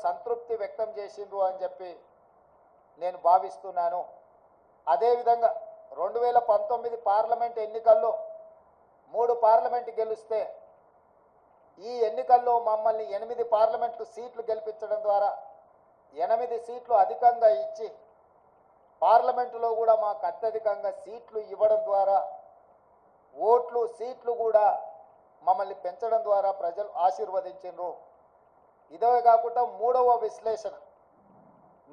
సంతృప్తి వ్యక్తం చేసిండ్రు అని చెప్పి నేను భావిస్తున్నాను. అదేవిధంగా 2019 పార్లమెంట్ ఎన్నికల్లో 3 పార్లమెంట్ గెలిస్తే ఈ ఎన్నికల్లో మమ్మల్ని 8 పార్లమెంటు సీట్లు గెలిపించడం ద్వారా 8 సీట్లు అధికంగా ఇచ్చి పార్లమెంటులో కూడా మాకు అత్యధికంగా సీట్లు ఇవ్వడం ద్వారా ఓట్లు సీట్లు కూడా మమ్మల్ని పెంచడం ద్వారా ప్రజలు ఆశీర్వదించారు. ఇదే కాకుండా మూడవ విశ్లేషణ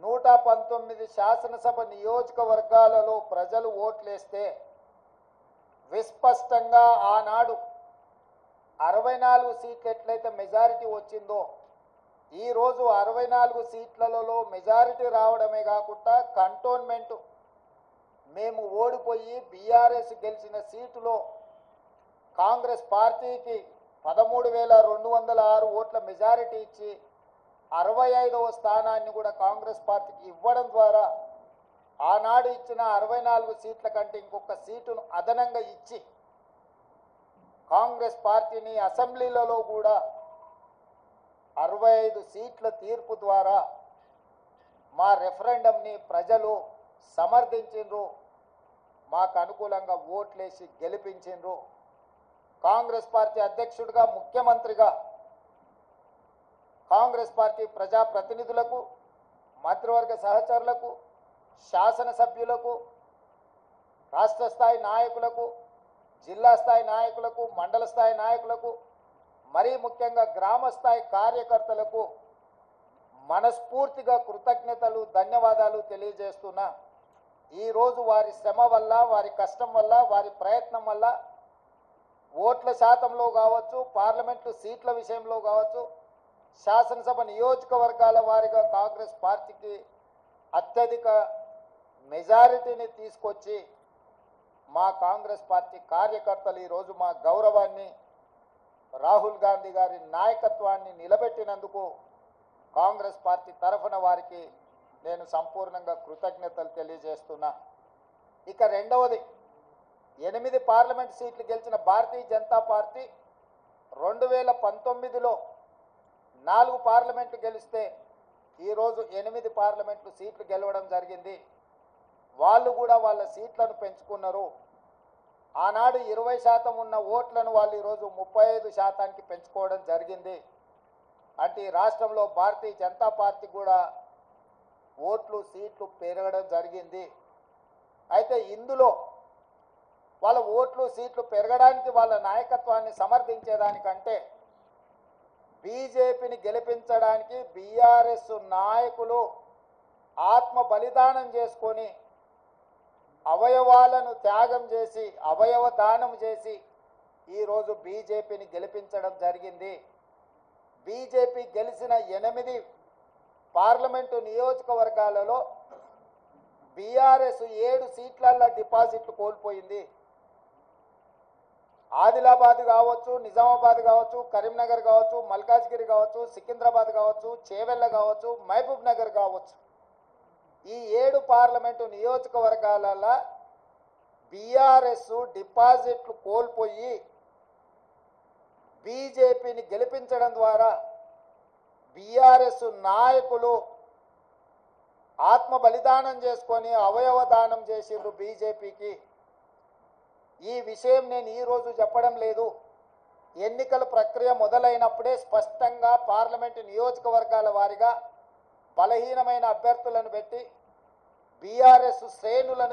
119 శాసనసభ నియోజకవర్గాలలో ప్రజలు ఓట్లేస్తే విస్పష్టంగా ఆనాడు 64 సీట్లు ఎట్లయితే మెజారిటీ వచ్చిందో ఈరోజు 64 సీట్లలో మెజారిటీ రావడమే కాకుండా కంటోన్మెంట్ మేము ఓడిపోయి బీఆర్ఎస్ గెలిచిన సీటులో కాంగ్రెస్ పార్టీకి 13,206 ఓట్ల మెజారిటీ ఇచ్చి 65వ స్థానాన్ని కూడా కాంగ్రెస్ పార్టీకి ఇవ్వడం ద్వారా ఆనాడు ఇచ్చిన 64 సీట్ల కంటే ఇంకొక సీటును అదనంగా ఇచ్చి కాంగ్రెస్ పార్టీని అసెంబ్లీలలో కూడా 65 సీట్ల తీర్పు ద్వారా మా రెఫరెండంని ప్రజలు సమర్థించిండ్రు, మాకు అనుకూలంగా ఓట్లేసి గెలిపించిండ్రు. కాంగ్రెస్ పార్టీ అధ్యక్షుడిగా ముఖ్యమంత్రిగా కాంగ్రెస్ పార్టీ ప్రజాప్రతినిధులకు మంత్రివర్గ సహచరులకు శాసనసభ్యులకు రాష్ట్ర స్థాయి నాయకులకు జిల్లా స్థాయి నాయకులకు మండల స్థాయి నాయకులకు మరీ ముఖ్యంగా గ్రామ స్థాయి కార్యకర్తలకు మనస్ఫూర్తిగా కృతజ్ఞతలు ధన్యవాదాలు తెలియజేస్తున్నా. ఈరోజు వారి శ్రమ వల్ల వారి కష్టం వల్ల వారి ప్రయత్నం వల్ల ఓట్ల శాతంలో కావచ్చు పార్లమెంటు సీట్ల విషయంలో కావచ్చు శాసనసభ నియోజకవర్గాల వారిగా కాంగ్రెస్ పార్టీకి అత్యధిక మెజారిటీని తీసుకొచ్చి మా కాంగ్రెస్ పార్టీ కార్యకర్తలు ఈరోజు మా గౌరవాన్ని రాహుల్ గాంధీ గారి నాయకత్వాన్ని నిలబెట్టినందుకు కాంగ్రెస్ పార్టీ తరఫున వారికి నేను సంపూర్ణంగా కృతజ్ఞతలు తెలియజేస్తున్నా. ఇక రెండవది 8 పార్లమెంట్ సీట్లు గెలిచిన భారతీయ జనతా పార్టీ 2019లో 4 పార్లమెంట్లు గెలిస్తే ఈరోజు 8 పార్లమెంట్లు సీట్లు గెలవడం జరిగింది. వాళ్ళు కూడా వాళ్ళ సీట్లను పెంచుకున్నారు. ఆనాడు 20% ఉన్న ఓట్లను వాళ్ళు ఈరోజు 35%కి పెంచుకోవడం జరిగింది. అంటే ఈ రాష్ట్రంలో భారతీయ జనతా పార్టీ కూడా ఓట్లు సీట్లు పెరగడం జరిగింది. అయితే ఇందులో వాళ్ళ ఓట్లు సీట్లు పెరగడానికి వాళ్ళ నాయకత్వాన్ని సమర్థించేదానికంటే బీజేపీని గెలిపించడానికి బీఆర్ఎస్ నాయకులు ఆత్మ బలిదానం చేసుకొని అవయవాలను త్యాగం చేసి అవయవ దానం చేసి ఈరోజు బీజేపీని గెలిపించడం జరిగింది. బీజేపీ గెలిచిన 8 పార్లమెంటు నియోజకవర్గాలలో బీఆర్ఎస్ 7 సీట్లల్లో డిపాజిట్లు కోల్పోయింది. ఆదిలాబాద్ కావచ్చు, నిజామాబాద్ కావచ్చు, కరీంనగర్ కావచ్చు, మల్కాజ్గిరి కావచ్చు, సికింద్రాబాద్ కావచ్చు, చేవెళ్ళ కావచ్చు, మహబూబ్ నగర్ కావచ్చు, ఈ 7 పార్లమెంటు నియోజకవర్గాలలో బీఆర్ఎస్ డిపాజిట్లు కోల్పోయి బీజేపీని గెలిపించడం ద్వారా బీఆర్ఎస్ నాయకులు ఆత్మ బలిదానం చేసుకొని అవయవ దానం చేసిండ్రు బీజేపీకి. ఈ విషయం నేను ఈరోజు చెప్పడం లేదు. ఎన్నికల ప్రక్రియ మొదలైనప్పుడే స్పష్టంగా పార్లమెంటు నియోజకవర్గాల వారిగా బలహీనమైన అభ్యర్థులను పెట్టి బీఆర్ఎస్ శ్రేణులను